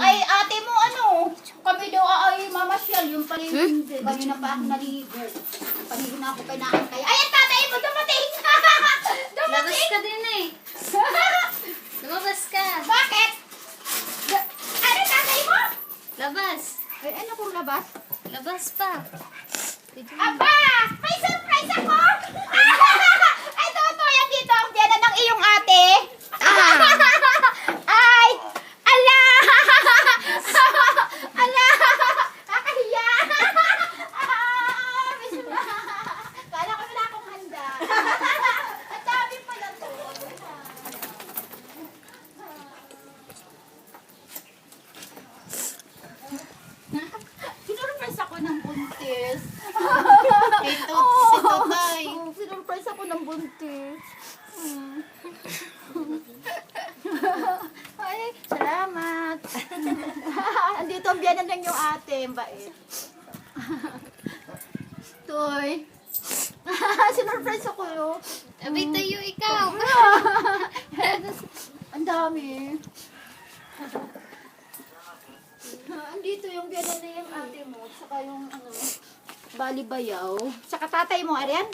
ay ate mo ano, kami daw ay mamasyal, yung pala yung hindi. Kanina pa ako naligo. Paligo na ako pinaan kaya. Ay, ang tatay mo dumating! Labas ka din eh. Lumabas ka. Bakit? Ano tatay mo? Labas. Ay, ano kung labas? Labas pa. Aba! May surprise ako! Ay, totoo yan dito. Ang biyanan ng iyong ate. Ay! Ala! Ala! Kakahiya! Kala ko wala akong handa. Ang dami pala to. Sinurprise ako ng buntis. Si Totoy. Sinurprise ako ng buntis. Ay, salamat. Andito ang biyanan ng yung ate. Ang bait. Toy. Sinurprise ako yun. Abay tayo ikaw. Ang dami. Andito yung biyanan na yung ate mo. Saka yung ano, balibayaw. Saka tatay mo, Arian.